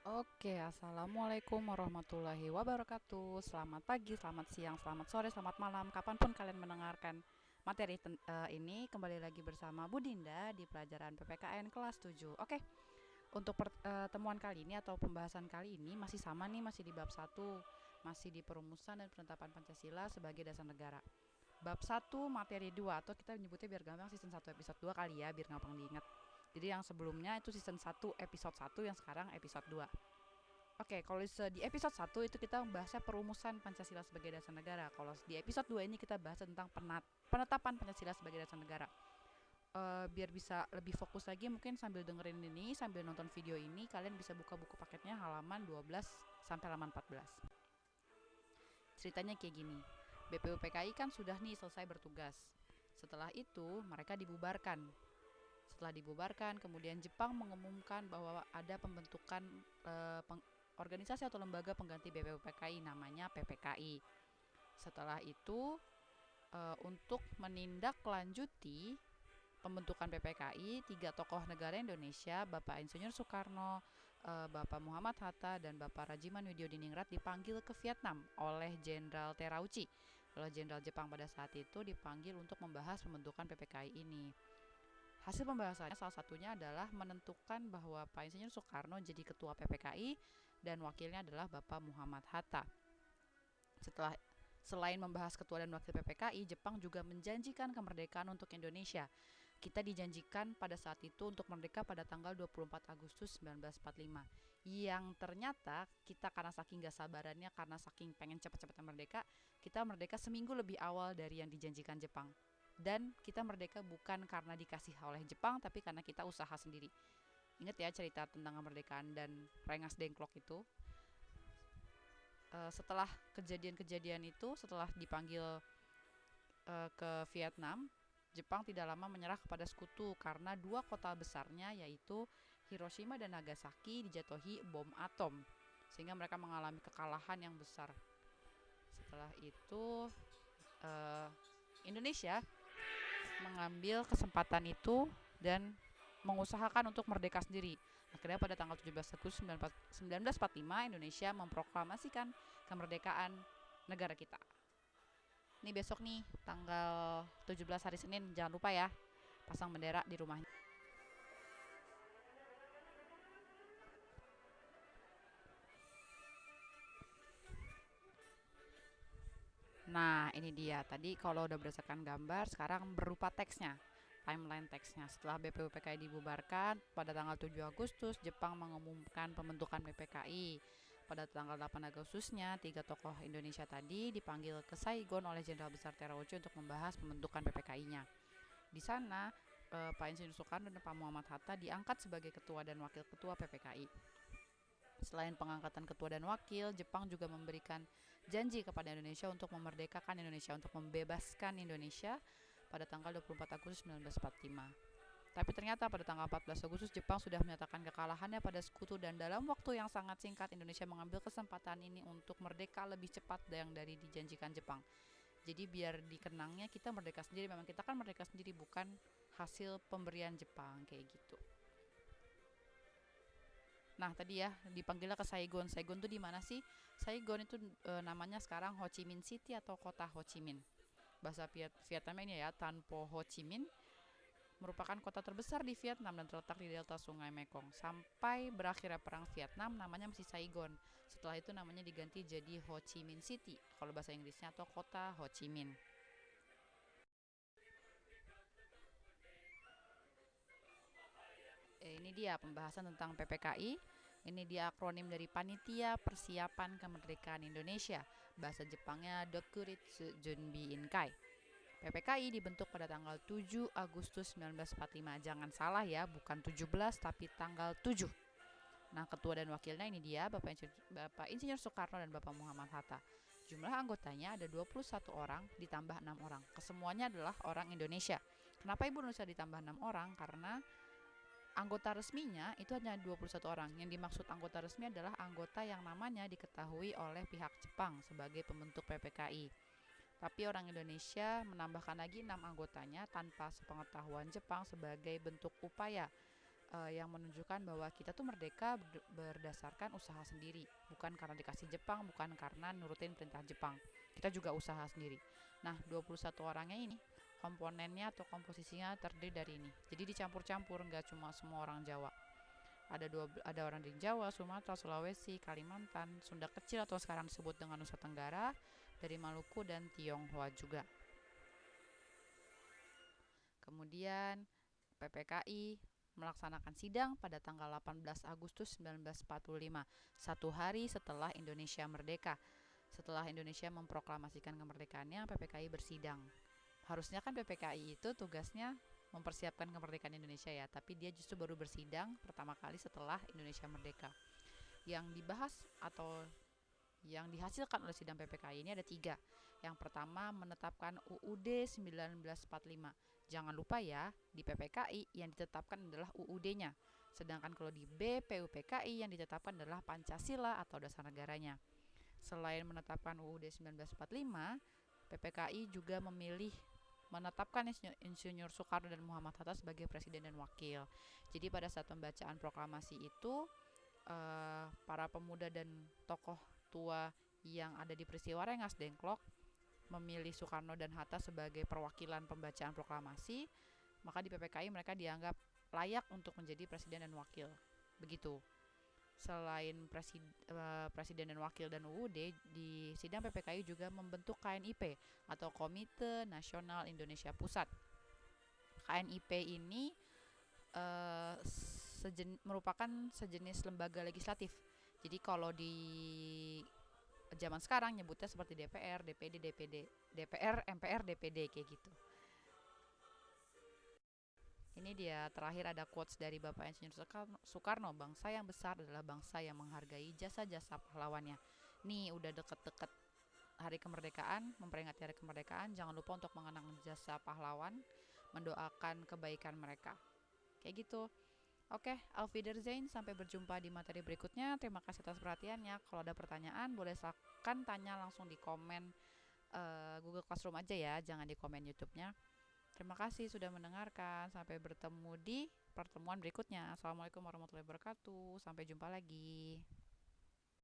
Oke, assalamualaikum warahmatullahi wabarakatuh. Selamat pagi, selamat siang, selamat sore, selamat malam, kapanpun kalian mendengarkan materi ini. Kembali lagi bersama Bu Dinda di pelajaran PPKN kelas 7. Oke, untuk pertemuan kali ini atau pembahasan kali ini masih sama nih, masih di bab satu, masih di perumusan dan penetapan Pancasila sebagai dasar negara. Bab satu materi 2 atau kita menyebutnya biar gampang season satu episode 2 kali ya, biar gampang diingat. Jadi yang sebelumnya itu season satu episode satu, yang sekarang episode 2. Oke, kalau di episode satu itu kita membahasnya perumusan Pancasila sebagai dasar negara. Kalau di episode 2 ini kita bahas tentang penetapan Pancasila sebagai dasar negara. Biar bisa lebih fokus lagi, mungkin sambil dengerin ini, sambil nonton video ini, kalian bisa buka buku paketnya halaman 12 sampai halaman 14. Ceritanya kayak gini. BPUPKI kan sudah nih selesai bertugas. Setelah itu mereka dibubarkan. Setelah dibubarkan, kemudian Jepang mengumumkan bahwa ada pembentukan eh, organisasi atau lembaga pengganti BPUPKI, namanya PPKI. Setelah itu, untuk menindaklanjuti pembentukan PPKI, tiga tokoh negara Indonesia, Bapak Insinyur Soekarno, Bapak Muhammad Hatta, dan Bapak Rajiman Widyodiningrat dipanggil ke Vietnam oleh Jenderal Terauchi. Oleh Jenderal Jepang pada saat itu dipanggil untuk membahas pembentukan PPKI ini. Hasil pembahasannya salah satunya adalah menentukan bahwa Pak Insinyur Soekarno jadi ketua PPKI dan wakilnya adalah Bapak Muhammad Hatta. Setelah Selain membahas ketua dan wakil PPKI, Jepang juga menjanjikan kemerdekaan untuk Indonesia. Kita dijanjikan pada saat itu untuk merdeka pada tanggal 24 Agustus 1945. Yang ternyata kita karena saking gak sabarannya, karena saking pengen cepat-cepat merdeka, kita merdeka seminggu lebih awal dari yang dijanjikan Jepang. Dan kita merdeka bukan karena dikasih oleh Jepang, tapi karena kita usaha sendiri. Ingat ya cerita tentang kemerdekaan dan Rengas Dengklok itu. Setelah kejadian-kejadian itu, setelah dipanggil ke Vietnam, Jepang tidak lama menyerah kepada sekutu karena dua kota besarnya yaitu Hiroshima dan Nagasaki dijatuhi bom atom, sehingga mereka mengalami kekalahan yang besar. Setelah itu eh, Indonesia mengambil kesempatan itu dan mengusahakan untuk merdeka sendiri. Akhirnya pada tanggal 17 Agustus 1945 Indonesia memproklamasikan kemerdekaan negara kita. Nih besok nih tanggal 17 hari Senin, jangan lupa ya pasang bendera di rumahnya. Nah, ini dia. Tadi kalau udah berdasarkan gambar, sekarang berupa teksnya. Timeline teksnya. Setelah BPUPKI dibubarkan pada tanggal 7 Agustus, Jepang mengumumkan pembentukan PPKI. Pada tanggal 8 Agustusnya, tiga tokoh Indonesia tadi dipanggil ke Saigon oleh Jenderal Besar Terauchi untuk membahas pembentukan PPKI-nya. Di sana, Pak Insinyur Soekarno dan Pak Muhammad Hatta diangkat sebagai ketua dan wakil ketua PPKI. Selain pengangkatan ketua dan wakil, Jepang juga memberikan janji kepada Indonesia untuk memerdekakan Indonesia, untuk membebaskan Indonesia pada tanggal 24 Agustus 1945. Tapi ternyata pada tanggal 14 Agustus Jepang sudah menyatakan kekalahannya pada sekutu, dan dalam waktu yang sangat singkat Indonesia mengambil kesempatan ini untuk merdeka lebih cepat dari dijanjikan Jepang. Jadi biar dikenangnya kita merdeka sendiri, memang kita kan merdeka sendiri, bukan hasil pemberian Jepang kayak gitu. Nah, tadi ya dipanggilnya ke Saigon. Saigon tuh di mana sih? Saigon itu namanya sekarang Ho Chi Minh City atau kota Ho Chi Minh. Bahasa Vietnamnya ya, Tan Po Ho Chi Minh merupakan kota terbesar di Vietnam dan terletak di delta Sungai Mekong. Sampai berakhirnya perang Vietnam namanya masih Saigon. Setelah itu namanya diganti jadi Ho Chi Minh City kalau bahasa Inggrisnya, atau kota Ho Chi Minh. Ini dia pembahasan tentang PPKI. Ini dia akronim dari Panitia Persiapan Kemerdekaan Indonesia. Bahasa Jepangnya Dokuritsu Junbi Inkai. PPKI dibentuk pada tanggal 7 Agustus 1945. Jangan salah ya, bukan 17 tapi tanggal 7. Nah, ketua dan wakilnya ini dia Bapak Insinyur Soekarno dan Bapak Muhammad Hatta. Jumlah anggotanya ada 21 orang ditambah 6 orang. Kesemuanya adalah orang Indonesia. Kenapa Ibu Nusa ditambah 6 orang? Karena anggota resminya itu hanya 21 orang. Yang dimaksud anggota resmi adalah anggota yang namanya diketahui oleh pihak Jepang sebagai pembentuk PPKI. Tapi orang Indonesia menambahkan lagi 6 anggotanya tanpa sepengetahuan Jepang sebagai bentuk upaya yang menunjukkan bahwa kita tuh merdeka berdasarkan usaha sendiri, bukan karena dikasih Jepang, bukan karena nurutin perintah Jepang. Kita juga usaha sendiri. Nah, 21 orangnya ini komponennya atau komposisinya terdiri dari ini. Jadi dicampur-campur, nggak cuma semua orang Jawa. Ada orang dari Jawa, Sumatera, Sulawesi, Kalimantan, Sunda Kecil atau sekarang disebut dengan Nusa Tenggara, dari Maluku dan Tionghoa juga. Kemudian PPKI melaksanakan sidang pada tanggal 18 Agustus 1945, satu hari setelah Indonesia merdeka. Setelah Indonesia memproklamasikan kemerdekaannya, PPKI bersidang. Harusnya kan PPKI itu tugasnya mempersiapkan kemerdekaan Indonesia ya, tapi dia justru baru bersidang pertama kali setelah Indonesia merdeka. Yang dibahas atau yang dihasilkan oleh sidang PPKI ini ada 3. Yang pertama, menetapkan UUD 1945. Jangan lupa ya, di PPKI yang ditetapkan adalah UUD-nya. Sedangkan kalau di BPUPKI yang ditetapkan adalah Pancasila atau dasar negaranya. Selain menetapkan UUD 1945, PPKI juga memilih menetapkan Insinyur Soekarno dan Muhammad Hatta sebagai presiden dan wakil. Jadi pada saat pembacaan proklamasi itu, para pemuda dan tokoh tua yang ada di peristiwa Rengas Dengklok memilih Soekarno dan Hatta sebagai perwakilan pembacaan proklamasi, maka di PPKI mereka dianggap layak untuk menjadi presiden dan wakil. Begitu. Selain presiden dan wakil dan UUD, di sidang PPKI juga membentuk KNIP atau Komite Nasional Indonesia Pusat. KNIP ini merupakan sejenis lembaga legislatif. Jadi kalau di zaman sekarang nyebutnya seperti DPR, DPD, DPR, MPR, DPD kayak gitu. Ini dia terakhir ada quotes dari Bapak Insinyur Soekarno, bangsa yang besar adalah bangsa yang menghargai jasa-jasa pahlawannya. Nih udah deket-deket hari kemerdekaan, memperingati hari kemerdekaan, jangan lupa untuk mengenang jasa pahlawan, mendoakan kebaikan mereka. Kayak gitu. Oke, auf Wiedersehen, sampai berjumpa di materi berikutnya. Terima kasih atas perhatiannya. Kalau ada pertanyaan, boleh silakan tanya langsung di komen Google Classroom aja ya, jangan di komen YouTube-nya. Terima kasih sudah mendengarkan. Sampai bertemu di pertemuan berikutnya. Assalamualaikum warahmatullahi wabarakatuh. Sampai jumpa lagi.